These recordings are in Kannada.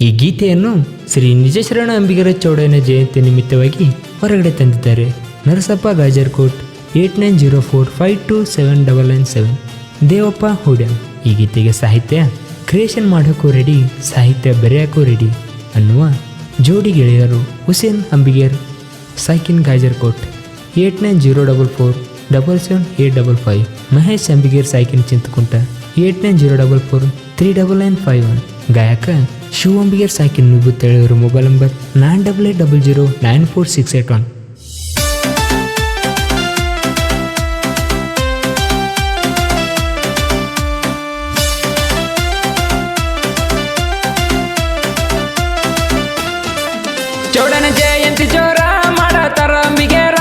ಈ ಗೀತೆಯನ್ನು ಶ್ರೀ ನಿಜಶರಣ ಅಂಬಿಗರ ಚೌಡಯ್ಯನ ಜಯಂತಿ ನಿಮಿತ್ತವಾಗಿ ಹೊರಗಡೆ ತಂದಿದ್ದಾರೆ. ನರಸಪ್ಪ ಗಾಜರ್ಕೋಟ್ 8904527997. ದೇವಪ್ಪ ಹುಡ್ಯಾನ್. ಈ ಗೀತೆಗೆ ಸಾಹಿತ್ಯ ಕ್ರಿಯೇಷನ್ ಮಾಡೋಕ್ಕೂ ರೆಡಿ, ಸಾಹಿತ್ಯ ಬರೆಯೋಕ್ಕೂ ರೆಡಿ ಅನ್ನುವ ಜೋಡಿ ಗೆಳೆಯರು ಹುಸೇನ್ ಅಂಬಿಗರ್ ಸಾಕಿನ್ ಗಾಜರ್ಕೋಟ್ 8904477855. ಮಹೇಶ್ ಅಂಬಿಗರ್ ಸಾಕಿನ್ ಚಿಂತಕುಂಟ 8904439951. ಗಾಯಕ ಶಿವ ಅಂಬಿಗರ್ ಸಾಕಿನ್ ನಿಬುತ್ತೇಳಿಯವರ ಮೊಬೈಲ್ ನಂಬರ್ 9800094681. ಚೌಡನ ಜಯಂತಿ ಜೋರ ಮಾಡತಾರ ಅಂಬಿಗರ,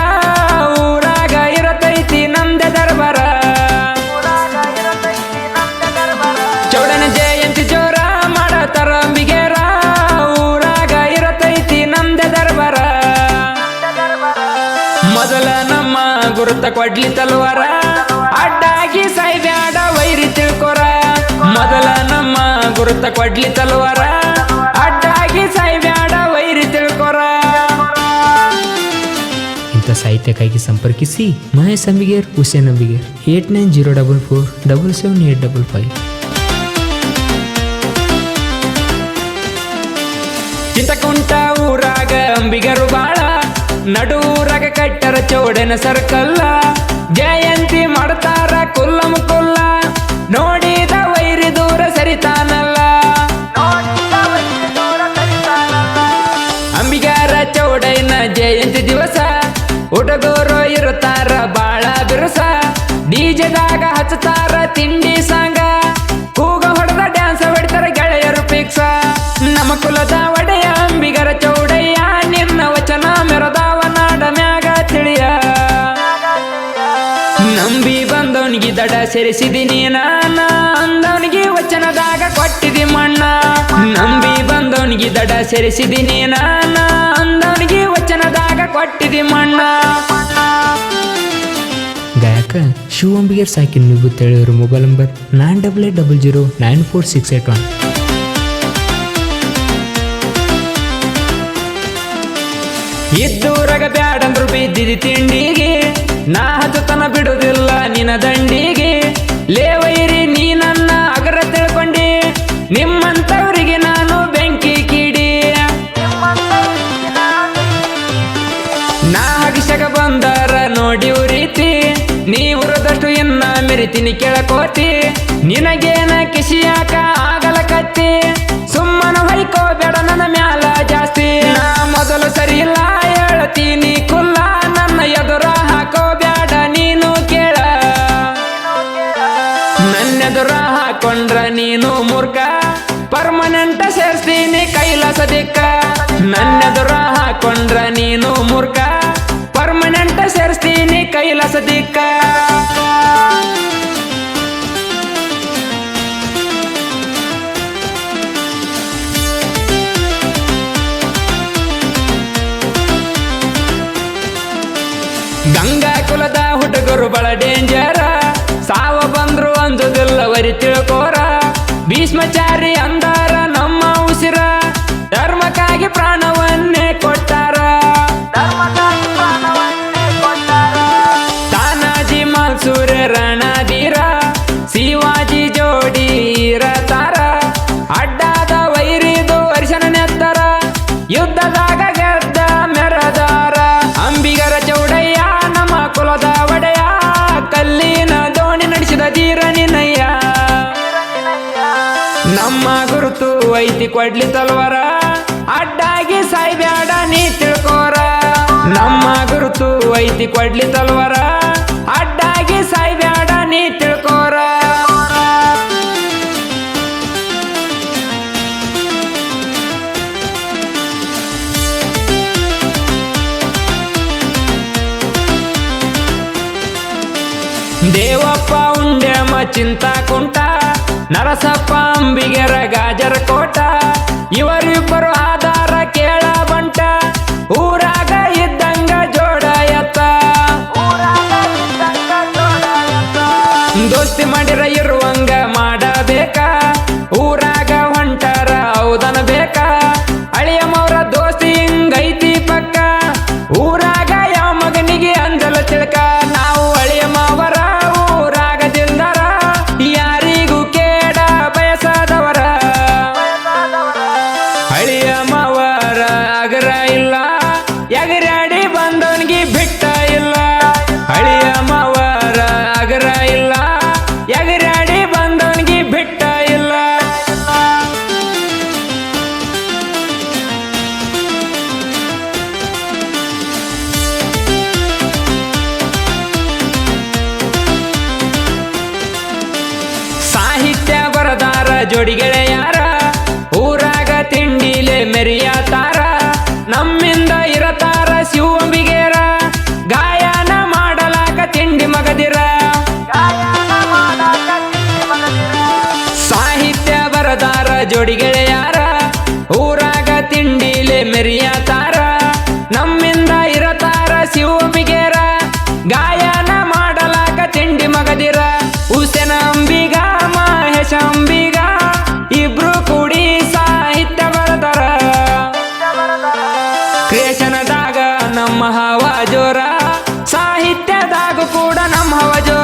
ಊರಾಗ ಇರತೈತಿ ನಮ್ದೆ ದರ್ಬಾರ. ಚೌಡನ ಜಯಂತಿ ಜೋರ ಮಾಡತಾರ ಅಂಬಿಗರ, ಊರಾಗ ಇರತೈತಿ ನಮ್ದೆ ದರ್ಬಾರ. ಮೊದಲ ನಮ್ಮ ಗುರುತ ಕೊಡ್ಲಿ ತಲ್ವಾರ, ಅಡ್ಡಾಗಿ ಸಾಯ್ಬ್ಯಾಡ ವೈರಿ ತಿಳ್ಕೊರ. ಮೊದಲ ನಮ್ಮ ಗುರುತ ಕೊಡ್ಲಿ ತಲ್ವಾರ, ಅಡ್ಡಾಗಿ ಸಾಯ್ಬ್ಯಾಡ ವೈರಿ ತಿಳ್ಕೊರ. ಇಂಥ ಸಾಹಿತ್ಯಕ್ಕಾಗಿ ಸಂಪರ್ಕಿಸಿ ಮಹೇಶ್ ಅಂಬಿಗರ್, ಹುಸೇನ್ ಅಂಬಿಗರ್ 8904477855. ಚಿಂತಕುಂಟ ಊರಾಗ ಅಂಬಿಗರು ಬಾಳ, ನಡೂರಾಗ ಕಟ್ಟರ ಚೌಡನ ಸರ್ಕಲ್ಲ. ಜಯಂತಿ ಮಾಡ್ತಾರ ಕುಲ್ಲಂ ಕುಲ್ಲ, ನೋಡಿದ ವೈರಿ ದೂರ ಸರಿತಾನಲ್ಲ. ಅಂಬಿಗರ ಚೌಡಯ್ಯನ ಜಯಂತಿ ದಿವಸ ಹುಡುಗರು ಇರುತ್ತಾರ ಬಾಳ ಬಿರುಸ. ಡಿಜೆದಾಗ ಹಚ್ಚತಾರ ತಿಂಡಿ ಸಾಂಗ, ಕೂಗ ಹೊಡೆದ ಡ್ಯಾನ್ಸ್ ಹೊಡಿತಾರ ಗೆಳೆಯರು ಪಿಕ್ಸ. ನಮ್ಮ ಕುಲದ ಒಡೆಯ ಅಂಬಿಗರ ಚೌಡಯ್ಯ, ನಿನ್ನ ವಚನ ಮೆರದಾವ ನಾಡ ಮ್ಯಾಗ ತಿಳಿಯ. ನಂಬಿ ಬಂದವನಿಗೆ ದಡ ಸೇರಿಸಿದಿನಿ ನಾನ, ಅಂದವನಿಗೆ ವಚನದಾಗ ಕೊಟ್ಟಿದಿ ಮಣ್ಣ. ನಂಬಿ ಬಂದವನಿಗೆ ದಡ ಸೇರಿಸಿದಿನಿ ನಾನ, ಅಂದವನಿಗೆ ವಚನದಾಗ ಕೊಟ್ಟಿದಿ ಮಣ್ಣ. ಗಾಯಕ ಶಿವ ಅಂಬಿಗರ್ ಸಾಕಿನ್ ನಿಬುತ್ತೇಳಿಯವರ ಮೊಬೈಲ್ ನಂಬರ್ 9800094681. ಇದ್ದೂರಾಗ ಬ್ಯಾಡಂದ್ರು ಬಿದ್ದಿದಿ ತಿಂಡಿಗೆ, ನಾ ಹತ್ತತನ ಬಿಡುದಿಲ್ಲ ನಿನ್ನ ದಂಡಿಗೆ. ಲೇವೈರಿ ನೀ ನನ್ನ ಅಗರ ತಿಳ್ಕೊಂಡಿ, ನಿಮ್ಮಂತವರಿಗೆ ನಾನು ಬೆಂಕಿ ಕಿಡಿ. ನಾ ಹಗಿಸಗ ಬಂದಾರ ನೋಡಿ ಉರಿತಿ, ನೀ ಉರದಷ್ಟು ಇನ್ನ ಮೆರಿತೀನಿ ಕೆಳಕೋತಿ. ನಿನಗೇನ ಕಿಸಿಯಾಕ ಆಗಲ ಕತ್ತಿ, ಸುಮ್ಮನ ಹೊಯ್ಕೋ ಬೇಡ ನನ್ನ ಮ್ಯಾಲ ಜಾಸ್ತಿ. ನಾ ಮೊದಲು ಸರಿ ಇಲ್ಲ ಹೇಳ್ತೀನಿ ಕುಲ್ಲ, ನನ್ನ ಎದುರ ಹಾಕೋ ಬ್ಯಾಡ ನೀನು ಕೇಳ. ನನ್ನೆದುರ ಹಾಕೊಂಡ್ರ ನೀನು ಮೂರ್ಖ, ಪರ್ಮನೆಂಟ್ ಸೇರ್ಸ್ತೀನಿ ಕೈಲಾಸ ದಿಕ್ಕ. ನನ್ನೆದುರ ಹಾಕೊಂಡ್ರ ನೀನು ಮೂರ್ಖ, ಪರ್ಮನೆಂಟ್ ಸೇರ್ಸ್ತೀನಿ ಕೈಲಾಸ ದಿಕ್ಕ. ಗಂಗಾ ಕುಲದ ಹುಡುಗರು ಬಳ ಡೇಂಜರ, ಸಾವ ಬಂದ್ರು ಅಂಜುದಿಲ್ಲ ವರಿ ತಿಳ್ಕೋರ. ಭೀಷ್ಮಚಾರಿ ಅಂದಾರ ನಮ್ಮ ಉಸಿರ, ಧರ್ಮಕ್ಕಾಗಿ ಪ್ರಾಣವನ್ನೇ ಕೊಟ್ಟಾರ. ತಾನಾಜಿ ಮಾಲ್ಸೂರೆ ರಣಧೀರ, ಶಿವಾಜಿ ಜೋಡಿ ಇರತಾರ. ಅಡ್ಡಾದ ವೈರಿದು ವರ್ಷನ ನೆತ್ತರ, ಯುದ್ಧದಾಗ ಗೆದ್ದ ಮೆರದಾರ. ಅಂಬಿಗರ ಚೌಡಯ್ಯ ನಮ್ಮ ಕುಲದ ಒಡೆಯ, ಕಲ್ಲಿನ ದೋಣಿ ನಡೆಸಿದ ಧೀರ ನಿನ್ನಯ್ಯ. ನಮ್ಮ ಗುರುತು ಐತಿ ಕೊಡ್ಲಿ ತಲ್ವಾರ, ಅಡ್ಡಾಗಿ ಸಾಯ್ಬ್ಯಾಡ ನೀ ತಿಳ್ಕೋರ. ನಮ್ಮ ಗುರುತು ಐತಿ ಕೊಡ್ಲಿ ತಲ್ವಾರ, ಅಡ್ಡಾಗಿ ಸಾಯ್ಬ್ಯಾಡ ನೀ ತಿಳ್ಕೋರ. ದೇವಪ್ಪ ಉಂಡ್ಯಮ ಚಿಂತಕುಂಟ, ನರಸಪ್ಪ ಅಂಬಿಗರ ಗಾಜರಕೋಟ. ಇವರಿಬ್ಬರು ಆಧಾರ ಕೇಳ ಬಂಟ, ಊರಾಗ ಇದ್ದಂಗ ಜೋಡ ಎತ್ತ. ದೋಸ್ತಿ ಮಾಡಿರ ಇರುವಂಗ ಮಾಡಬೇಕ, ಊರಾಗ ಹೊಂಟಾರ ಹೌದನ ಬೇಕಾ. ಜೋಡಿ ಗೆಳೆಯಾರ ಊರಾಗ ತಿಂಡಿಲೆ ಮೆರಿಯತಾರ ನಮ್ಮಿಂದ ಇರತಾರ ಶಿವಂಬಿಗೇರ ಗಾಯನ ಮಾಡಲಾಕ ತಿಂಡಿ ಮಗದಿರ ಸಾಹಿತ್ಯ ಬರದಾರ ಜೋಡಿ ಗೆಳೆಯಾರ ಊರಾಗ ತಿಂಡಿಲೆ ಮೆರಿಯತಾರ ನಮ್ಮಿಂದ ಇರತಾರ ಶಿವಂಬಿಗೇರ ಗಾಯನ ಮಾಡಲಾಕ ತಿಂಡಿ ಮಗದಿರ ಹುಸೇನ ಅಂಬಿಗ ಮಹೇಶ ಅಂಬಿಗ ಇಬ್ರು ಕೂಡಿ ಸಾಹಿತ್ಯ ಬರದಾರ ಕ್ರಿಯೇಷನದಾಗ ನಮ್ಮ ಹವ ಜೋರ ಸಾಹಿತ್ಯದಾಗ ಕೂಡ ನಮ್ಮ ಹವ ಜೋರ